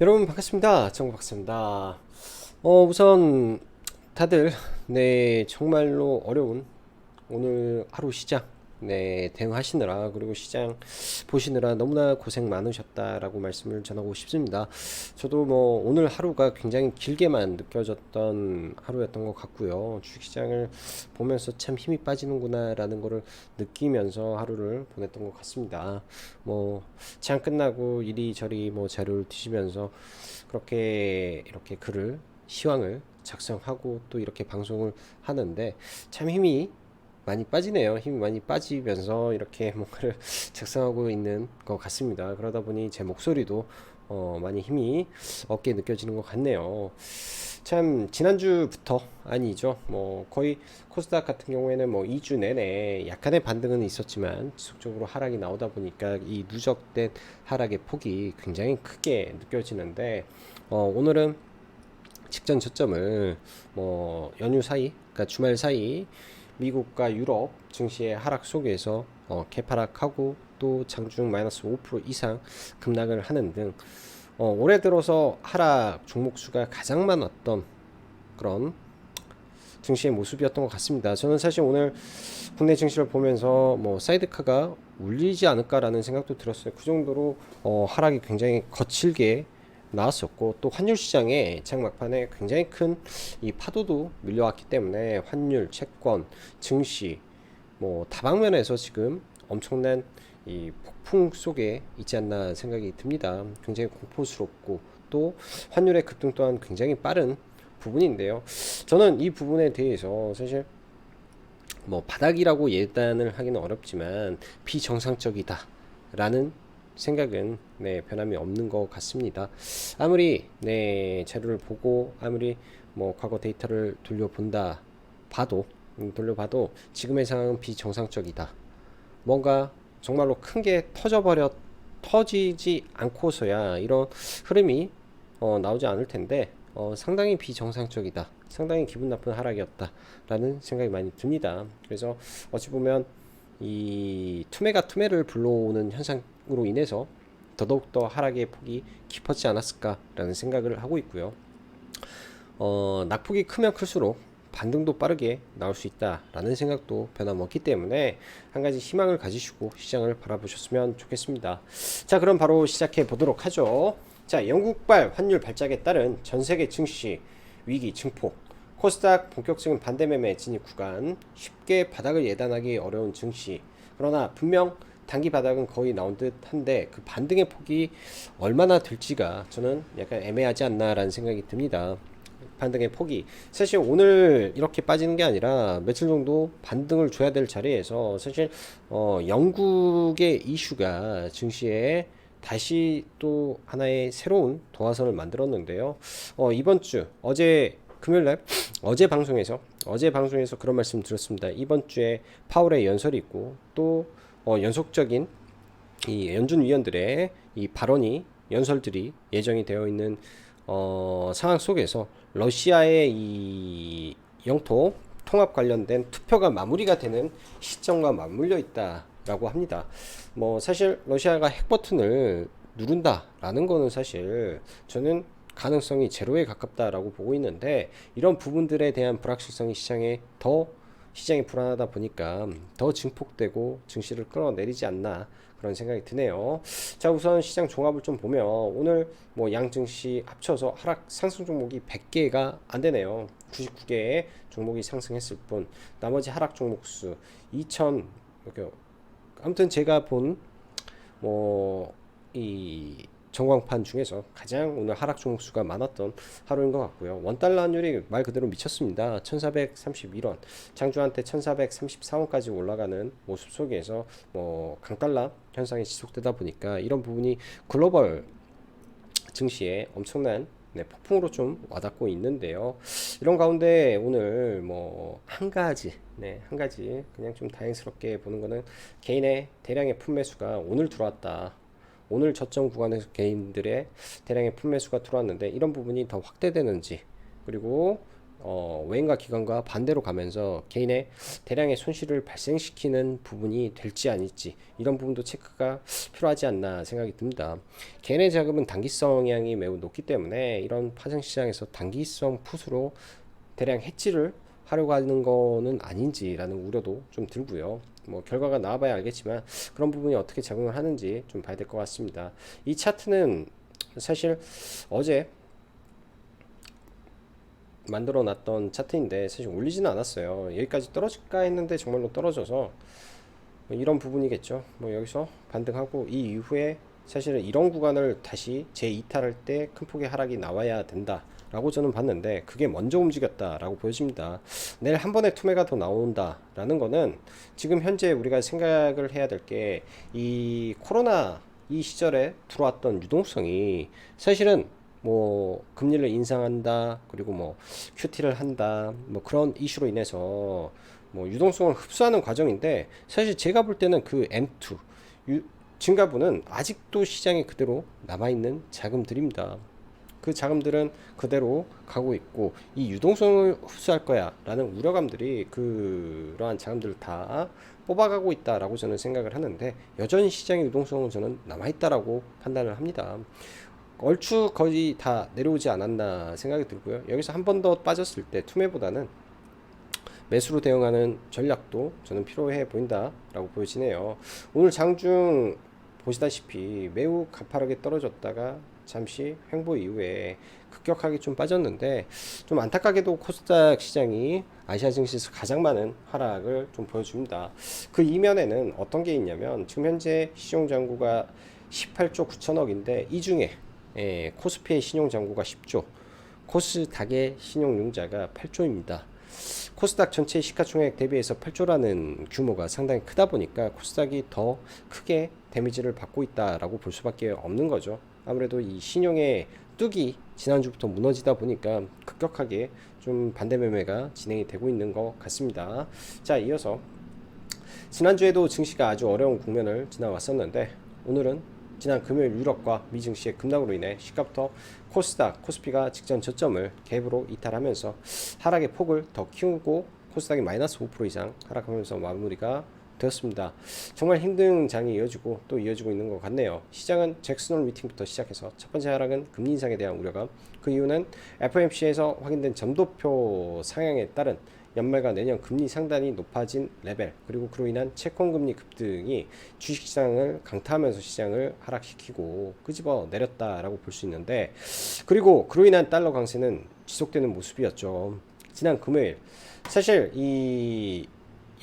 여러분 반갑습니다. 정박사입니다. 우선 다들 정말로 어려운 오늘 하루 시장 대응하시느라, 그리고 시장 보시느라 너무나 고생 많으셨다라고 말씀을 전하고 싶습니다. 저도 오늘 하루가 굉장히 길게만 느껴졌던 하루였던 것 같고요. 주식시장을 보면서 참 힘이 빠지는구나라는 거를 느끼면서 하루를 보냈던 것 같습니다. 시장 끝나고 이리저리 자료를 뒤지면서 그렇게 이렇게 글을 시황을 작성하고 또 이렇게 방송을 하는데 참 힘이 많이 빠지네요. 힘이 많이 빠지면서 이렇게 뭔가를 작성하고 있는 것 같습니다. 그러다 보니 제 목소리도 많이 힘이 없게 느껴지는 것 같네요. 참 지난주부터 아니죠. 거의 코스닥 같은 경우에는 2주 내내 약간의 반등은 있었지만 지속적으로 하락이 나오다 보니까 이 누적된 하락의 폭이 굉장히 크게 느껴지는데 오늘은 직전 저점을 연휴 사이, 그러니까 주말 사이 미국과 유럽 증시의 하락 속에서 개파락하고 또 장중 마이너스 5% 이상 급락을 하는 등 올해 들어서 하락 종목 수가 가장 많았던 그런 증시의 모습이었던 것 같습니다. 저는 사실 오늘 국내 증시를 보면서 사이드카가 울리지 않을까라는 생각도 들었어요. 그 정도로 하락이 굉장히 거칠게 나왔었고, 또 환율 시장에 장막판에 굉장히 큰 이 파도도 밀려왔기 때문에 환율, 채권, 증시 다방면에서 지금 엄청난 이 폭풍 속에 있지 않나 생각이 듭니다. 굉장히 공포스럽고 또 환율의 급등 또한 굉장히 빠른 부분인데요. 저는 이 부분에 대해서 사실 바닥이라고 예단을 하기는 어렵지만 비정상적이다라는 생각은 변함이 없는 것 같습니다. 아무리 자료를 보고 아무리 과거 데이터를 돌려봐도 지금의 상황은 비정상적이다. 뭔가 정말로 큰 게 터지지 않고서야 이런 흐름이 나오지 않을 텐데 상당히 비정상적이다. 상당히 기분 나쁜 하락이었다라는 생각이 많이 듭니다. 그래서 어찌 보면 이 투매가 투매를 불러오는 현상으로 인해서 더더욱더 하락의 폭이 깊어지지 않았을까라는 생각을 하고 있고요. 낙폭이 크면 클수록 반등도 빠르게 나올 수 있다라는 생각도 변함없기 때문에 한 가지 희망을 가지시고 시장을 바라보셨으면 좋겠습니다. 자, 그럼 바로 시작해 보도록 하죠. 자, 영국발 환율 발작에 따른 전 세계 증시 위기 증폭, 코스닥 본격적인 반대 매매 진입 구간, 쉽게 바닥을 예단하기 어려운 증시. 그러나 분명 단기 바닥은 거의 나온 듯 한데 그 반등의 폭이 얼마나 될지가 저는 약간 애매하지 않나라는 생각이 듭니다. 반등의 폭이 사실 오늘 이렇게 빠지는 게 아니라 며칠 정도 반등을 줘야 될 자리에서 사실 영국의 이슈가 증시에 다시 또 하나의 새로운 도화선을 만들었는데요. 이번 주 금요일날 어제 방송에서 그런 말씀 드렸습니다. 이번 주에 파월의 연설이 있고 또 연속적인 이 연준 위원들의 이 발언이 연설들이 예정이 되어 있는 상황 속에서 러시아의 이 영토 통합 관련된 투표가 마무리가 되는 시점과 맞물려 있다라고 합니다. 사실 러시아가 핵 버튼을 누른다라는 거는 사실 저는 가능성이 제로에 가깝다라고 보고 있는데, 이런 부분들에 대한 불확실성이 시장이 불안하다 보니까 더 증폭되고 증시를 끌어내리지 않나 그런 생각이 드네요. 자, 우선 시장 종합을 좀 보면 오늘 양증시 합쳐서 하락 상승 종목이 100개가 안 되네요. 99개의 종목이 상승했을 뿐 나머지 하락 종목 수 2000. 아무튼 제가 본이 전광판 중에서 가장 오늘 하락 종목 수가 많았던 하루인 것 같고요. 원달러 환율이 말 그대로 미쳤습니다. 1431원, 장주한테 1434원까지 올라가는 모습 속에서 강달러 현상이 지속되다 보니까 이런 부분이 글로벌 증시에 엄청난 폭풍으로 좀 와닿고 있는데요. 이런 가운데 오늘 한 가지 그냥 좀 다행스럽게 보는 거는 개인의 대량의 품매수가 오늘 들어왔다. 오늘 저점 구간에서 개인들의 대량의 품매수가 들어왔는데 이런 부분이 더 확대되는지, 그리고 외인과 기관과 반대로 가면서 개인의 대량의 손실을 발생시키는 부분이 될지 아닐지 이런 부분도 체크가 필요하지 않나 생각이 듭니다. 개인의 자금은 단기성 영향이 매우 높기 때문에 이런 파생 시장에서 단기성 풋으로 대량 해지를 하려고 하는 거는 아닌지라는 우려도 좀 들고요. 뭐 결과가 나와봐야 알겠지만 그런 부분이 어떻게 작용을 하는지 좀 봐야 될 것 같습니다. 이 차트는 사실 어제 만들어 놨던 차트인데 사실 올리지는 않았어요. 여기까지 떨어질까 했는데 정말로 떨어져서 뭐 이런 부분이겠죠. 뭐 여기서 반등하고 이 이후에 사실은 이런 구간을 다시 재이탈할 때 큰 폭의 하락이 나와야 된다 라고 저는 봤는데 그게 먼저 움직였다 라고 보여집니다. 내일 한 번에 투매가 더 나온다 라는 거는 지금 현재 우리가 생각을 해야 될 게 이 코로나 이 시절에 들어왔던 유동성이 사실은 뭐 금리를 인상한다 그리고 뭐 QT를 한다 뭐 그런 이슈로 인해서 뭐 유동성을 흡수하는 과정인데 사실 제가 볼 때는 그 M2 증가분은 아직도 시장에 그대로 남아있는 자금들입니다. 그 자금들은 그대로 가고 있고 이 유동성을 흡수할 거야 라는 우려감들이 그러한 자금들을 다 뽑아가고 있다라고 저는 생각을 하는데 여전히 시장의 유동성은 저는 남아있다라고 판단을 합니다. 얼추 거의 다 내려오지 않았나 생각이 들고요. 여기서 한 번 더 빠졌을 때 투매보다는 매수로 대응하는 전략도 저는 필요해 보인다라고 보여지네요. 오늘 장중 보시다시피 매우 가파르게 떨어졌다가 잠시 횡보 이후에 급격하게 좀 빠졌는데 좀 안타깝게도 코스닥 시장이 아시아 증시에서 가장 많은 하락을 좀 보여줍니다. 그 이면에는 어떤 게 있냐면 지금 현재 신용잔고가 18조 9천억인데 이 중에 코스피의 신용잔고가 10조, 코스닥의 신용융자가 8조입니다. 코스닥 전체 시가총액 대비해서 8조라는 규모가 상당히 크다 보니까 코스닥이 더 크게 데미지를 받고 있다라고 볼 수밖에 없는 거죠. 아무래도 이 신용의 뚝이 지난주부터 무너지다 보니까 급격하게 좀 반대 매매가 진행이 되고 있는 것 같습니다. 자, 이어서 지난주에도 증시가 아주 어려운 국면을 지나왔었는데 오늘은 지난 금요일 유럽과 미 증시의 급락으로 인해 시가부터 코스닥, 코스피가 직전 저점을 갭으로 이탈하면서 하락의 폭을 더 키우고 코스닥이 마이너스 5% 이상 하락하면서 마무리가 되었습니다. 정말 힘든 장이 이어지고 또 이어지고 있는 것 같네요. 시장은 잭슨홀 미팅부터 시작해서 첫 번째 하락은 금리 인상에 대한 우려감, 그 이유는 FOMC에서 확인된 점도표 상향에 따른 연말과 내년 금리 상단이 높아진 레벨, 그리고 그로 인한 채권금리 급등이 주식시장을 강타하면서 시장을 하락시키고 끄집어 내렸다라고 볼 수 있는데, 그리고 그로 인한 달러 강세는 지속되는 모습이었죠. 지난 금요일 사실 이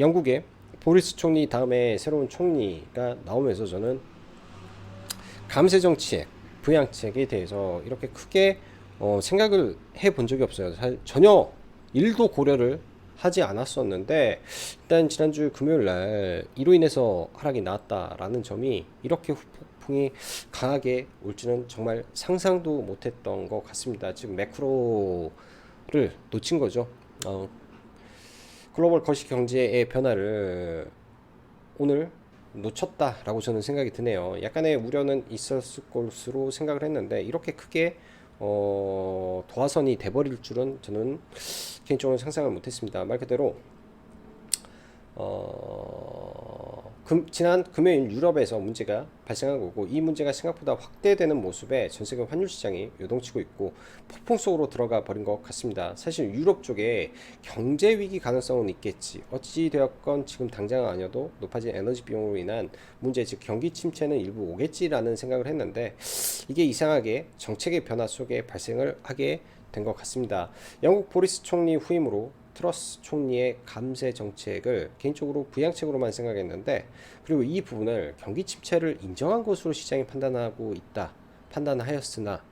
영국의 보리스 총리 다음에 새로운 총리가 나오면서 저는 감세 정책, 부양책에 대해서 이렇게 크게 생각을 해본 적이 없어요. 전혀 일도 고려를 하지 않았었는데 일단 지난주 금요일날 이로 인해서 하락이 나왔다라는 점이 이렇게 후폭풍이 강하게 올지는 정말 상상도 못했던 것 같습니다. 지금 매크로를 놓친 거죠. 글로벌 거시 경제의 변화를 오늘 놓쳤다라고 저는 생각이 드네요. 약간의 우려는 있었을 것으로 생각을 했는데 이렇게 크게 도화선이 돼버릴 줄은 저는 개인적으로 상상을 못했습니다. 말 그대로 지난 금요일 유럽에서 문제가 발생한 거고, 이 문제가 생각보다 확대되는 모습에 전세계 환율 시장이 요동치고 있고 폭풍 속으로 들어가 버린 것 같습니다. 사실 유럽 쪽에 경제 위기 가능성은 있겠지, 어찌 되었건 지금 당장은 아니어도 높아진 에너지 비용으로 인한 문제, 즉 경기 침체는 일부 오겠지라는 생각을 했는데 이게 이상하게 정책의 변화 속에 발생을 하게 된 것 같습니다. 영국 보리스 총리 후임으로 트러스 총리의 감세 정책을 개인적으로 부양책으로만 생각했는데, 그리고 이 부분을 경기 침체를 인정한 것으로 시장이 판단하였으나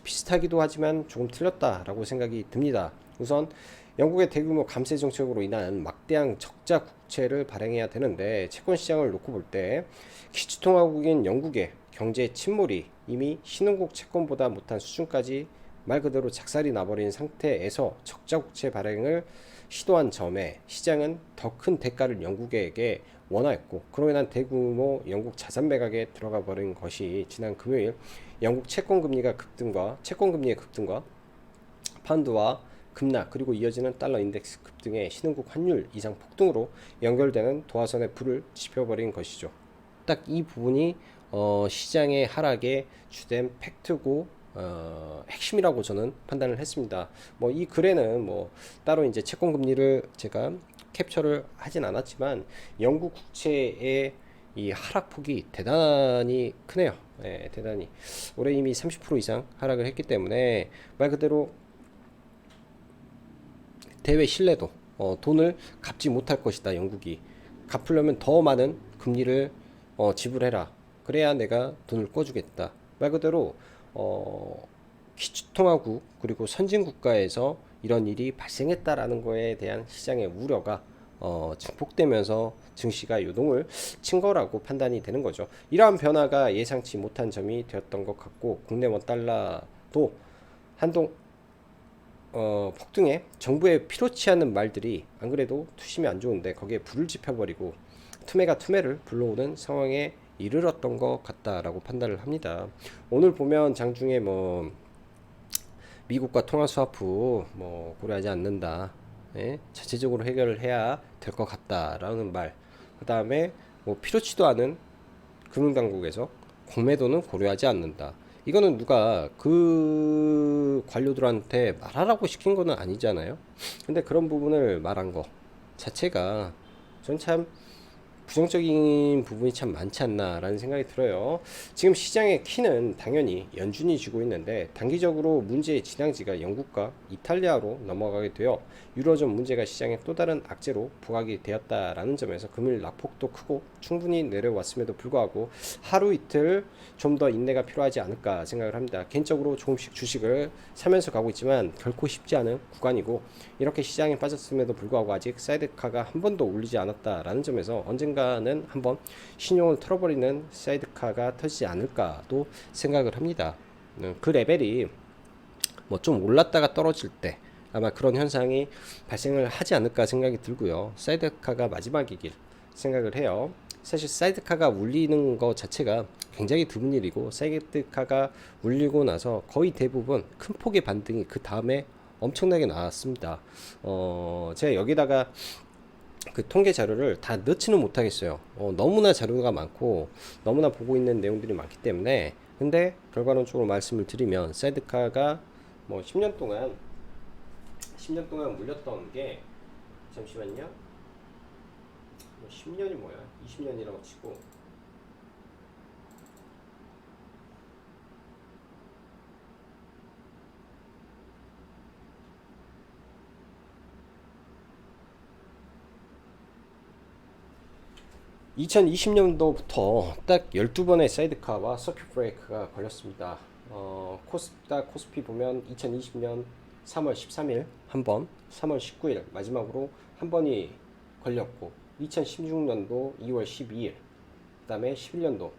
비슷하기도 하지만 조금 틀렸다라고 생각이 듭니다. 우선 영국의 대규모 감세 정책으로 인한 막대한 적자 국채를 발행해야 되는데, 채권 시장을 놓고 볼 때 기초통화국인 영국의 경제 침몰이 이미 신흥국 채권보다 못한 수준까지 말 그대로 작살이 나버린 상태에서 적자 국채 발행을 시도한 점에 시장은 더 큰 대가를 영국에게 원하였고, 그로 인한 대규모 영국 자산 매각에 들어가 버린 것이 지난 금요일 영국 채권금리의 급등과 파운드와 급락 그리고 이어지는 달러 인덱스 급등의 신흥국 환율 이상 폭등으로 연결되는 도화선에 불을 지펴버린 것이죠. 딱 이 부분이 시장의 하락의 주된 팩트고 핵심이라고 저는 판단을 했습니다. 뭐 이 글에는 뭐 따로 이제 채권 금리를 제가 캡처를 하진 않았지만 영국 국채의 이 하락폭이 대단히 크네요. 예, 대단히 올해 이미 30% 이상 하락을 했기 때문에 말 그대로 대외 신뢰도 돈을 갚지 못할 것이다. 영국이 갚으려면 더 많은 금리를 지불해라. 그래야 내가 돈을 꿔주겠다. 말 그대로 기축통화국 그리고 선진 국가에서 이런 일이 발생했다라는 거에 대한 시장의 우려가 증폭되면서 증시가 요동을 친 거라고 판단이 되는 거죠. 이러한 변화가 예상치 못한 점이 되었던 것 같고 국내 원달러도 한동 폭등에 정부의 필요치 않은 말들이 안 그래도 투심이 안 좋은데 거기에 불을 지펴버리고 투매가 투매를 불러오는 상황에 이르렀던 것 같다라고 판단을 합니다. 오늘 보면 장중에 뭐 미국과 통화 스와프 뭐 고려하지 않는다. 예? 자체적으로 해결을 해야 될 것 같다라는 말. 그 다음에 뭐 필요치도 않은 금융당국에서 공매도는 고려하지 않는다. 이거는 누가 그 관료들한테 말하라고 시킨 거는 아니잖아요. 근데 그런 부분을 말한 거 자체가 전 참 부정적인 부분이 참 많지 않나라는 생각이 들어요. 지금 시장의 키는 당연히 연준이 쥐고 있는데 단기적으로 문제의 진앙지가 영국과 이탈리아로 넘어가게 되어 유로존 문제가 시장의 또 다른 악재로 부각이 되었다라는 점에서 금일 낙폭도 크고 충분히 내려왔음에도 불구하고 하루 이틀 좀 더 인내가 필요하지 않을까 생각을 합니다. 개인적으로 조금씩 주식을 사면서 가고 있지만 결코 쉽지 않은 구간이고 이렇게 시장에 빠졌음에도 불구하고 아직 사이드카가 한 번도 울리지 않았다라는 점에서 언젠가는 한번 신용을 털어버리는 사이드카가 터지지 않을까도 생각을 합니다. 그 레벨이 뭐 좀 올랐다가 떨어질 때 아마 그런 현상이 발생을 하지 않을까 생각이 들고요. 사이드카가 마지막이길 생각을 해요. 사실 사이드카가 울리는 것 자체가 굉장히 드문 일이고 사이드카가 울리고 나서 거의 대부분 큰 폭의 반등이 그 다음에 엄청나게 나왔습니다. 제가 여기다가 그 통계 자료를 다 넣지는 못하겠어요. 너무나 자료가 많고 너무나 보고 있는 내용들이 많기 때문에 근데 결과론적으로 말씀을 드리면 사이드카가 뭐 10년 동안 물렸던 게 잠시만요. 뭐 10년이 뭐야? 20년이라고 치고 2020년도부터 딱 12번의 사이드카와 서큐트 브레이크가 걸렸습니다. 코스닥 코스피 보면 2020년 3월 13일 한 번, 3월 19일 마지막으로 한 번이 걸렸고 2016년도 2월 12일 그 다음에 11년도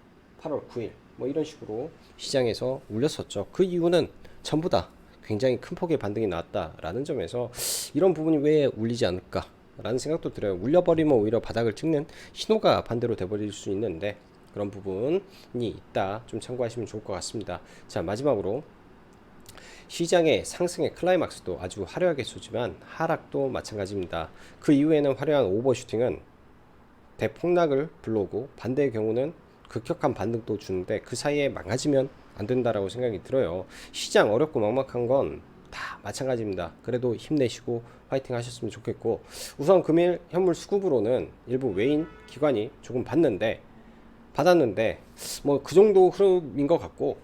8월 9일 뭐 이런 식으로 시장에서 울렸었죠. 그 이유는 전부 다 굉장히 큰 폭의 반등이 나왔다라는 점에서 이런 부분이 왜 울리지 않을까 라는 생각도 들어요. 울려버리면 오히려 바닥을 찍는 신호가 반대로 돼버릴 수 있는데 그런 부분이 있다. 좀 참고하시면 좋을 것 같습니다. 자, 마지막으로 시장의 상승의 클라이막스도 아주 화려하게 쏘지만 하락도 마찬가지입니다. 그 이후에는 화려한 오버슈팅은 대폭락을 불러오고 반대의 경우는 급격한 반등도 주는데 그 사이에 망가지면 안 된다라고 생각이 들어요. 시장 어렵고 막막한 건 다 마찬가지입니다. 그래도 힘내시고 화이팅 하셨으면 좋겠고 우선 금일 현물 수급으로는 일부 외인 기관이 조금 받았는데 뭐 그 정도 흐름인 것 같고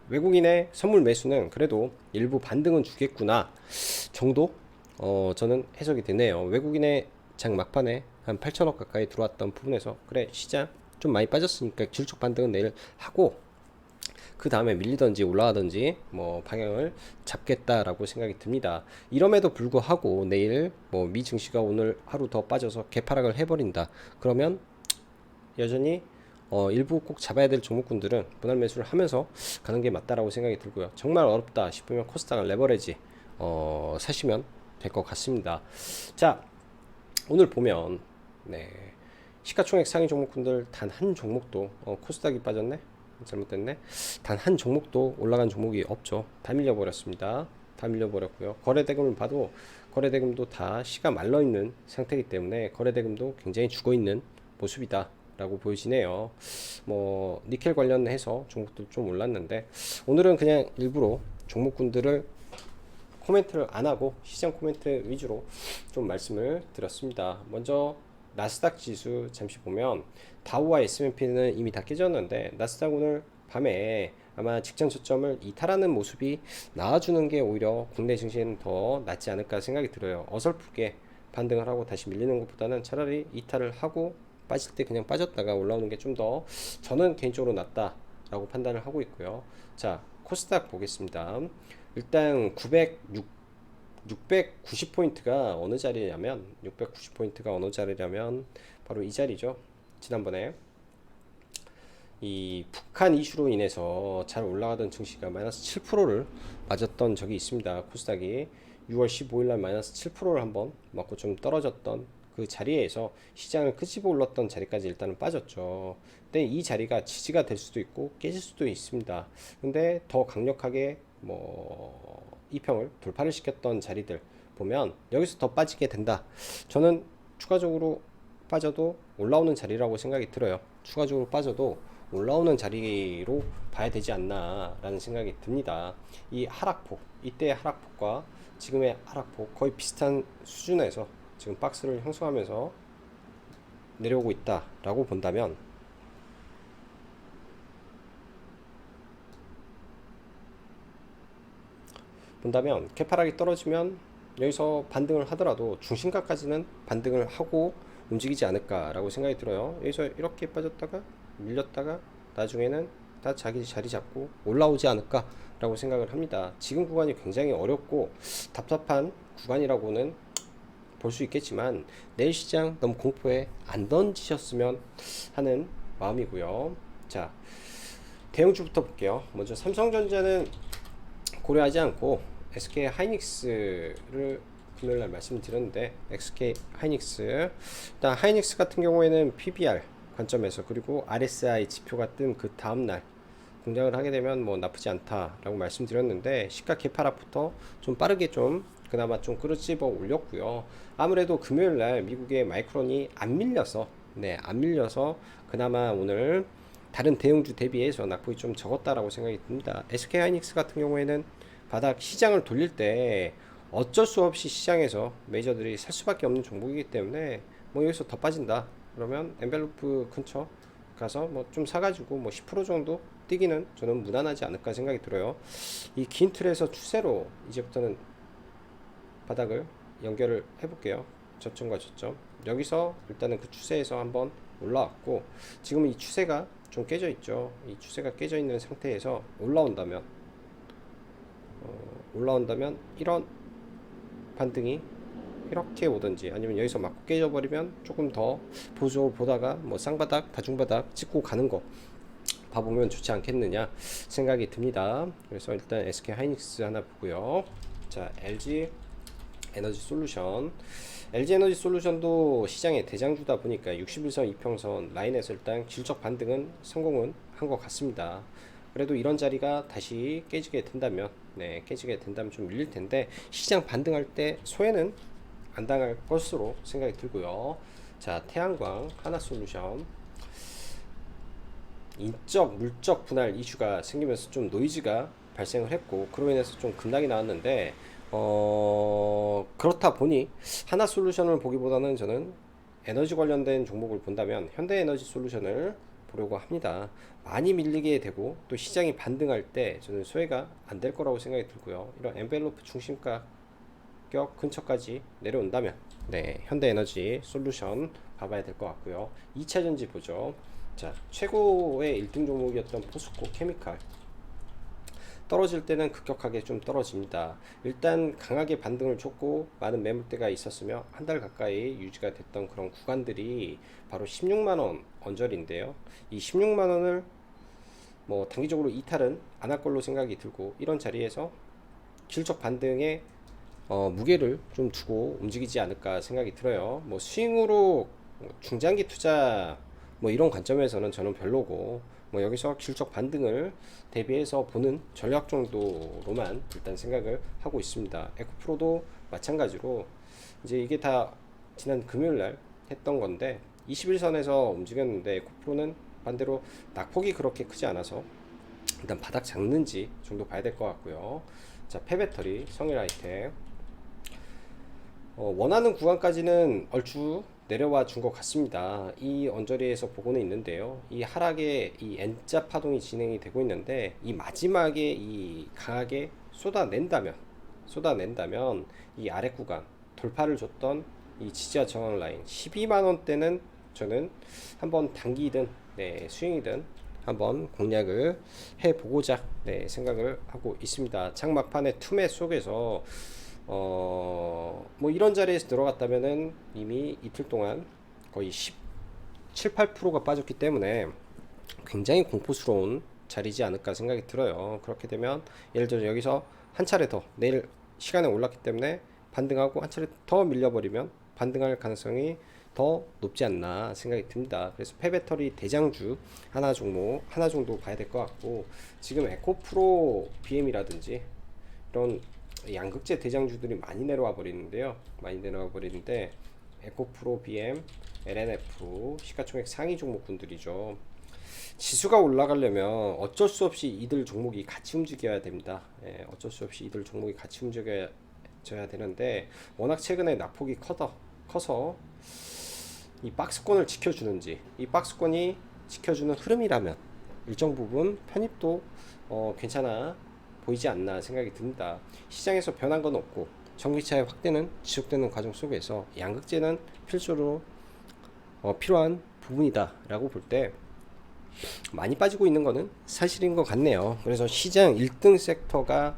외국인의 선물 매수는 그래도 일부 반등은 주겠구나 정도 저는 해석이 되네요. 외국인의 장 막판에 한 8천억 가까이 들어왔던 부분에서 그래 시장 좀 많이 빠졌으니까 질적 반등은 내일 하고 그 다음에 밀리던지 올라가던지 뭐 방향을 잡겠다라고 생각이 듭니다. 이럼에도 불구하고 내일 뭐 미 증시가 오늘 하루 더 빠져서 개파락을 해버린다. 그러면 여전히 일부 꼭 잡아야 될 종목군들은 분할 매수를 하면서 가는 게 맞다라고 생각이 들고요. 정말 어렵다 싶으면 코스닥을 레버리지 사시면 될 것 같습니다. 자, 오늘 보면 네, 시가총액 상위 종목군들 단 한 종목도 코스닥이 빠졌네. 잘못됐네. 단 한 종목도 올라간 종목이 없죠. 다 밀려버렸습니다. 다 밀려버렸고요. 거래대금을 봐도 거래대금도 다 시가 말라있는 상태이기 때문에 거래대금도 굉장히 죽어있는 모습이다 라고 보여지네요. 뭐 니켈 관련해서 종목들 좀 올랐는데 오늘은 그냥 일부러 종목군들을 코멘트를 안 하고 시장 코멘트 위주로 좀 말씀을 드렸습니다. 먼저 나스닥 지수 잠시 보면 다우와 S&P는 이미 다 깨졌는데 나스닥 오늘 밤에 아마 직전 저점을 이탈하는 모습이 나와주는 게 오히려 국내 증시에는 더 낫지 않을까 생각이 들어요. 어설프게 반등을 하고 다시 밀리는 것보다는 차라리 이탈을 하고 빠질 때 그냥 빠졌다가 올라오는 게 좀 더 저는 개인적으로 낫다라고 판단을 하고 있고요. 자, 코스닥 보겠습니다. 일단 690포인트가 어느 자리냐면 690포인트가 어느 자리냐면 바로 이 자리죠. 지난번에 이 북한 이슈로 인해서 잘 올라가던 증시가 마이너스 7%를 맞았던 적이 있습니다. 코스닥이 6월 15일 날 마이너스 7%를 한번 맞고 좀 떨어졌던 그 자리에서 시장을 끄집어 올랐던 자리까지 일단은 빠졌죠. 근데 이 자리가 지지가 될 수도 있고 깨질 수도 있습니다. 근데 더 강력하게 뭐 이평을 돌파를 시켰던 자리들 보면 여기서 더 빠지게 된다. 저는 추가적으로 빠져도 올라오는 자리라고 생각이 들어요. 추가적으로 빠져도 올라오는 자리로 봐야 되지 않나 라는 생각이 듭니다. 이 하락폭, 이때의 하락폭과 지금의 하락폭 거의 비슷한 수준에서 지금 박스를 형성하면서 내려오고 있다 라고 본다면 개파락이 떨어지면 여기서 반등을 하더라도 중심가까지는 반등을 하고 움직이지 않을까 라고 생각이 들어요. 여기서 이렇게 빠졌다가 밀렸다가 나중에는 다 자기 자리 잡고 올라오지 않을까 라고 생각을 합니다. 지금 구간이 굉장히 어렵고 답답한 구간이라고는 볼 수 있겠지만 내일 시장 너무 공포에 안 던지셨으면 하는 마음이고요. 자, 대형주부터 볼게요. 먼저 삼성전자는 고려하지 않고 SK 하이닉스를 금요일날 말씀드렸는데 SK 하이닉스, 일단 하이닉스 같은 경우에는 PBR 관점에서 그리고 RSI 지표가 뜬 그 다음날 공략을 하게 되면 뭐 나쁘지 않다라고 말씀드렸는데 시가 개파락부터 좀 빠르게 좀 그나마 좀 끌어집어 올렸고요. 아무래도 금요일날 미국의 마이크론이 안 밀려서 그나마 오늘 다른 대형주 대비해서 낙폭이 좀 적었다라고 생각이 듭니다. SK 하이닉스 같은 경우에는 바닥 시장을 돌릴 때 어쩔 수 없이 시장에서 메이저들이 살 수밖에 없는 종목이기 때문에 뭐 여기서 더 빠진다 그러면 엔벨로프 근처 가서 뭐 좀 사가지고 뭐 10% 정도 뛰기는 저는 무난하지 않을까 생각이 들어요. 이 긴 틀에서 추세로 이제부터는 바닥을 연결을 해볼게요. 저점과 저점. 여기서 일단은 그 추세에서 한번 올라왔고 지금 이 추세가 좀 깨져 있죠. 이 추세가 깨져 있는 상태에서 올라온다면 이런 반등이 이렇게 오든지 아니면 여기서 맞고 깨져버리면 조금 더 보조를 보다가 뭐 쌍바닥 다중바닥 찍고 가는 거 봐보면 좋지 않겠느냐 생각이 듭니다. 그래서 일단 SK 하이닉스 하나 보고요. 자, LG 에너지 솔루션. LG 에너지 솔루션도 시장의 대장주다 보니까 61선 이평선 라인에서 일단 질적 반등은 성공은 한 것 같습니다. 그래도 이런 자리가 다시 깨지게 된다면 좀 밀릴 텐데 시장 반등할 때 소외는 안 당할 것으로 생각이 들고요. 자, 태양광 하나솔루션. 인적 물적 분할 이슈가 생기면서 좀 노이즈가 발생을 했고 그로 인해서 좀 급락이 나왔는데 그렇다 보니 하나솔루션을 보기보다는 저는 에너지 관련된 종목을 본다면 현대에너지 솔루션을 보려고 합니다. 많이 밀리게 되고 또 시장이 반등할 때 저는 소외가 안 될 거라고 생각이 들고요. 이런 엔벨로프 중심가 격 근처까지 내려온다면 현대에너지 솔루션 봐봐야 될 것 같고요. 2차전지 보죠. 자, 최고의 1등 종목이었던 포스코 케미칼 떨어질 때는 급격하게 좀 떨어집니다. 일단 강하게 반등을 줬고 많은 매물대가 있었으며 한 달 가까이 유지가 됐던 그런 구간들이 바로 16만원 언저리인데요. 이 16만원을 뭐 단기적으로 이탈은 안 할 걸로 생각이 들고 이런 자리에서 질적 반등에 무게를 좀 두고 움직이지 않을까 생각이 들어요. 뭐 스윙으로 중장기 투자 뭐 이런 관점에서는 저는 별로고 뭐 여기서 기술적 반등을 대비해서 보는 전략 정도로만 일단 생각을 하고 있습니다. 에코프로도 마찬가지로 이제 이게 다 지난 금요일 날 했던 건데 21선에서 움직였는데 에코프로는 반대로 낙폭이 그렇게 크지 않아서 일단 바닥 잡는지 정도 봐야 될 것 같고요. 자, 폐배터리 성일 아이템 원하는 구간까지는 얼추 내려와 준 것 같습니다. 이 언저리에서 보고는 있는데요. 이 하락의 이 N자 파동이 진행이 되고 있는데 이 마지막에 이 강하게 쏟아낸다면 이 아래 구간 돌파를 줬던 이 지지와 저항 라인 12만 원대는 저는 한번 단기든 수익이든 한번 공략을 해보고자 생각을 하고 있습니다. 장막판의 투매 속에서 뭐 이런 자리에서 들어갔다면은 이미 이틀 동안 거의 17, 8%가 빠졌기 때문에 굉장히 공포스러운 자리지 않을까 생각이 들어요. 그렇게 되면 예를 들어 여기서 한 차례 더 내일 시간에 올랐기 때문에 반등하고 한 차례 더 밀려버리면 반등할 가능성이 더 높지 않나 생각이 듭니다. 그래서 폐배터리 대장주 하나 정도 봐야 될 것 같고, 지금 에코프로 BM이라든지 이런 양극재 대장주들이 많이 내려와 버리는데요. 에코프로 BM, LNF 시가총액 상위 종목군들이죠. 지수가 올라가려면 어쩔 수 없이 이들 종목이 같이 움직여야 됩니다. 어쩔 수 없이 이들 종목이 같이 움직여야 되는데 워낙 최근에 낙폭이 커서 이 박스권을 지켜주는지, 이 박스권이 지켜주는 흐름이라면 일정 부분 편입도 괜찮아 보이지 않나 생각이 듭니다. 시장에서 변한 건 없고 전기차의 확대는 지속되는 과정 속에서 양극재는 필수로 필요한 부분이다 라고 볼 때 많이 빠지고 있는 거는 사실인 것 같네요. 그래서 시장 1등 섹터가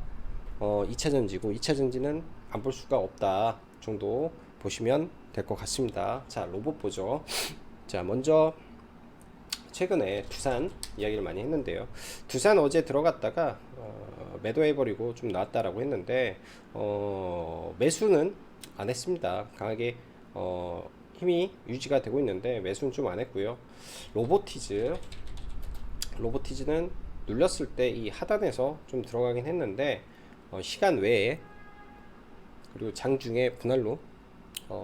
2차전지고 2차전지는 안 볼 수가 없다 정도 보시면 될 것 같습니다. 자, 로봇 보죠. 자, 먼저 최근에 두산 이야기를 많이 했는데요. 두산 어제 들어갔다가 매도해버리고 좀 나왔다라고 했는데 매수는 안 했습니다. 강하게 힘이 유지가 되고 있는데 매수는 좀 안 했고요. 로보티즈는 눌렸을 때 이 하단에서 좀 들어가긴 했는데 시간 외에 그리고 장중에 분할로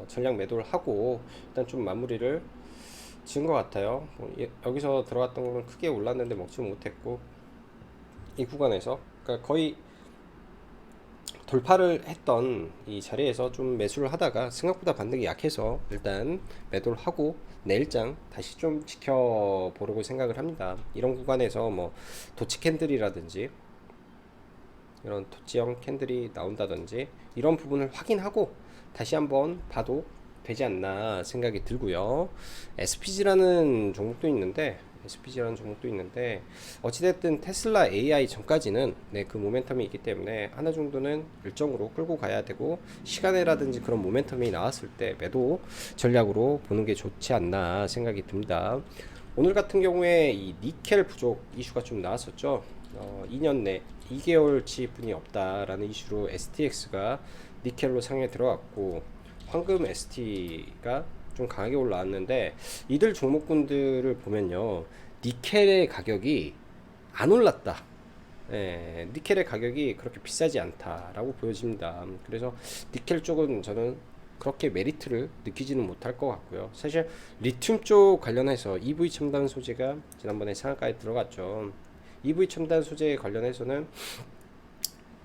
전량 매도를 하고 일단 좀 마무리를 지은 것 같아요. 여기서 들어갔던 거는 크게 올랐는데 먹지 못했고 이 구간에서 그러니까 거의 돌파를 했던 이 자리에서 좀 매수를 하다가 생각보다 반등이 약해서 일단 매도를 하고 내일장 다시 좀 지켜보려고 생각을 합니다. 이런 구간에서 뭐 도치 캔들이라든지 이런 도치형 캔들이 나온다든지 이런 부분을 확인하고 다시 한번 봐도 되지 않나 생각이 들고요. SPG라는 종목도 있는데 어찌됐든 테슬라 AI 전까지는 그 모멘텀이 있기 때문에 하나 정도는 일정으로 끌고 가야 되고, 시간에라든지 그런 모멘텀이 나왔을 때 매도 전략으로 보는 게 좋지 않나 생각이 듭니다. 오늘 같은 경우에 이 니켈 부족 이슈가 좀 나왔었죠. 2년 내 2개월치 분이 없다라는 이슈로 STX가 니켈로 상에 들어갔고 황금 ST가 좀 강하게 올라왔는데, 이들 종목군들을 보면요 니켈의 가격이 안 올랐다. 니켈의 가격이 그렇게 비싸지 않다라고 보여집니다. 그래서 니켈 쪽은 저는 그렇게 메리트를 느끼지는 못할 것 같고요. 사실 리튬 쪽 관련해서 EV 첨단 소재가 지난번에 상한가에 들어갔죠. EV 첨단 소재 관련해서는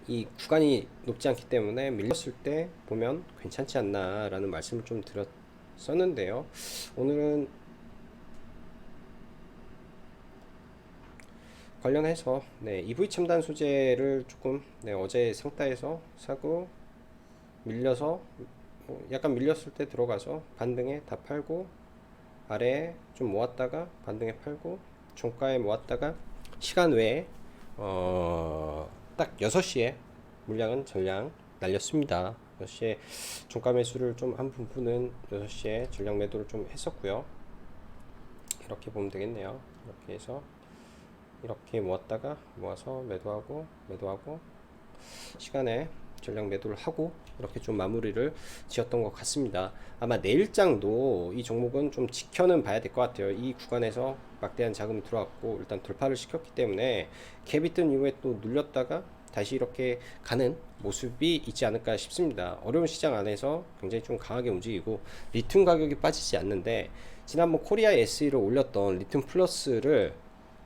이 구간이 높지 않기 때문에 밀렸을 때 보면 괜찮지 않나 라는 말씀을 좀 드렸었는데요. 오늘은 관련해서 EV 첨단 소재를 조금 어제 상따에서 사고 밀려서 약간 밀렸을 때 들어가서 반등에 다 팔고 아래에 좀 모았다가 반등에 팔고 종가에 모았다가 시간 외에 딱 6시에 물량은 전량 날렸습니다. 6시에 종가 매수를 좀 한 부분은 6시에 전량 매도를 좀 했었고요. 이렇게 보면 되겠네요. 이렇게 해서 이렇게 모았다가 모아서 매도하고 시간에 전량 매도를 하고 이렇게 좀 마무리를 지었던 것 같습니다. 아마 내일장도 이 종목은 좀 지켜는 봐야 될 것 같아요. 이 구간에서 막대한 자금이 들어왔고 일단 돌파를 시켰기 때문에 갭이 뜬 이후에 또 눌렸다가 다시 이렇게 가는 모습이 있지 않을까 싶습니다. 어려운 시장 안에서 굉장히 좀 강하게 움직이고 리튬 가격이 빠지지 않는데 지난번 코리아 SE를 올렸던 리튬 플러스를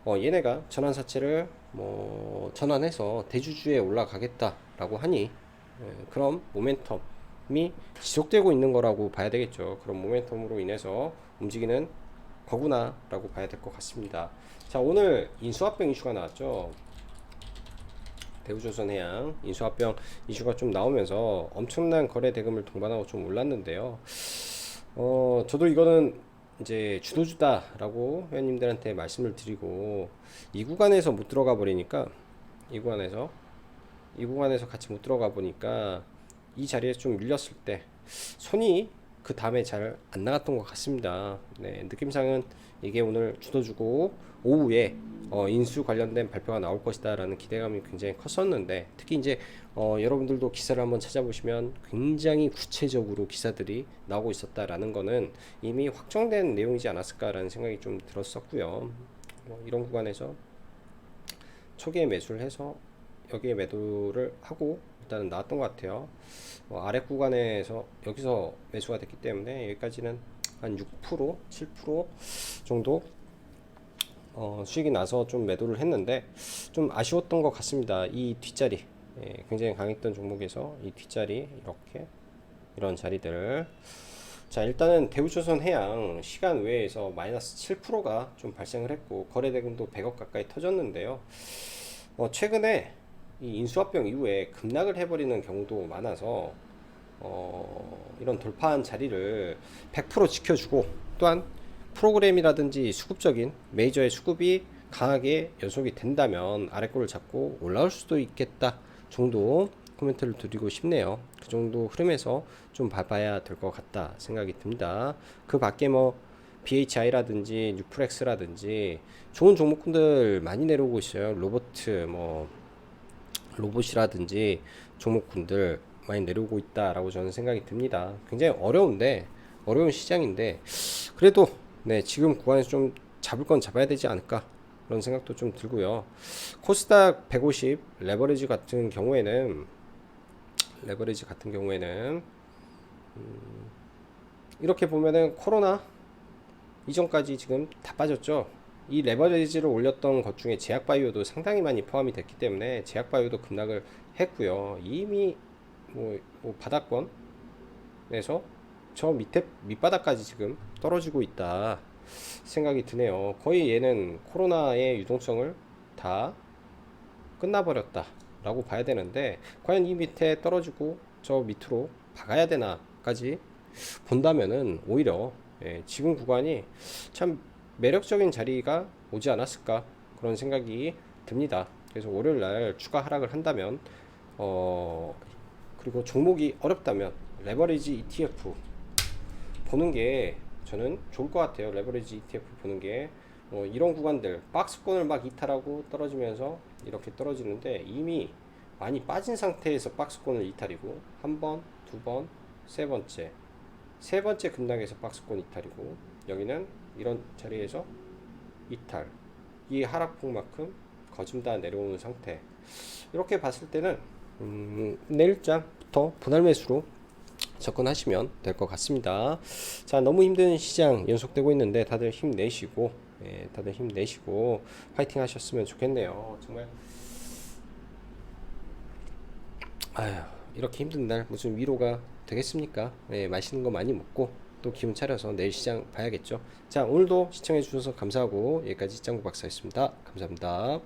얘네가 전환사채를 뭐 전환해서 대주주에 올라가겠다라고 하니 그런 모멘텀이 지속되고 있는 거라고 봐야 되겠죠. 그런 모멘텀으로 인해서 움직이는 거구나 라고 봐야 될 것 같습니다. 자, 오늘 인수합병 이슈가 나왔죠. 대우조선해양 인수합병 이슈가 좀 나오면서 엄청난 거래 대금을 동반하고 좀 올랐는데요. 저도 이거는 이제 주도주다라고 회원님들한테 말씀을 드리고 이 구간에서 못 들어가 버리니까 이 구간에서 같이 못 들어가 보니까 이 자리에 좀 밀렸을 때 손이 그 다음에 잘 안 나갔던 것 같습니다. 네, 느낌상은 이게 오늘 주도주고 오후에 인수 관련된 발표가 나올 것이다 라는 기대감이 굉장히 컸었는데 특히 이제 여러분들도 기사를 한번 찾아보시면 굉장히 구체적으로 기사들이 나오고 있었다라는 거는 이미 확정된 내용이지 않았을까라는 생각이 좀 들었었고요. 이런 구간에서 초기에 매수를 해서 여기에 매도를 하고 일단은 나왔던 것 같아요. 아래 구간에서 여기서 매수가 됐기 때문에 여기까지는 한 6%, 7% 정도 수익이 나서 좀 매도를 했는데 좀 아쉬웠던 것 같습니다. 이 뒷자리 굉장히 강했던 종목에서 이 뒷자리 이렇게 이런 자리들. 자, 일단은 대우조선해양 시간 외에서 마이너스 7%가 좀 발생을 했고 거래대금도 100억 가까이 터졌는데요. 최근에 이 인수합병 이후에 급락을 해버리는 경우도 많아서 이런 돌파한 자리를 100% 지켜주고 또한 프로그램이라든지 수급적인 메이저의 수급이 강하게 연속이 된다면 아래 거를 잡고 올라올 수도 있겠다 정도 코멘트를 드리고 싶네요. 그 정도 흐름에서 좀 봐봐야 될 것 같다 생각이 듭니다. 그 밖에 뭐 BHI라든지 뉴프렉스라든지 좋은 종목군들 많이 내려오고 있어요. 로봇이라든지 종목군들 많이 내려오고 있다라고 저는 생각이 듭니다. 굉장히 어려운 시장인데 그래도 네, 지금 구간에서 좀 잡을 건 잡아야 되지 않을까 그런 생각도 좀 들고요. 코스닥 150 레버리지 같은 경우에는 이렇게 보면은 코로나 이전까지 지금 다 빠졌죠. 이 레버리지를 올렸던 것 중에 제약바이오도 상당히 많이 포함이 됐기 때문에 제약바이오도 급락을 했고요. 이미 뭐 바닥권에서 저 밑바닥까지 지금 떨어지고 있다 생각이 드네요. 거의 얘는 코로나의 유동성을 다 끝나버렸다 라고 봐야 되는데 과연 이 밑에 떨어지고 저 밑으로 박아야 되나까지 본다면은 오히려 지금 구간이 참 매력적인 자리가 오지 않았을까 그런 생각이 듭니다. 그래서 월요일날 추가 하락을 한다면 그리고 종목이 어렵다면 레버리지 ETF 보는 게 저는 좋을 것 같아요. 레버리지 ETF 보는 게 이런 구간들 박스권을 막 이탈하고 떨어지면서 이렇게 떨어지는데 이미 많이 빠진 상태에서 박스권을 이탈이고 한 번, 두 번, 세 번째 급락에서 박스권 이탈이고 여기는 이런 자리에서 이탈 이 하락폭만큼 거짐다 내려오는 상태 이렇게 봤을 때는 내일장부터 분할 매수로 접근하시면 될 것 같습니다. 자, 너무 힘든 시장 연속되고 있는데 다들 힘내시고 파이팅 하셨으면 좋겠네요. 정말 이렇게 힘든 날 무슨 위로가 되겠습니까? 맛있는 거 많이 먹고 또 기운 차려서 내일 시장 봐야겠죠. 자, 오늘도 시청해 주셔서 감사하고 여기까지 짱구 박사였습니다. 감사합니다.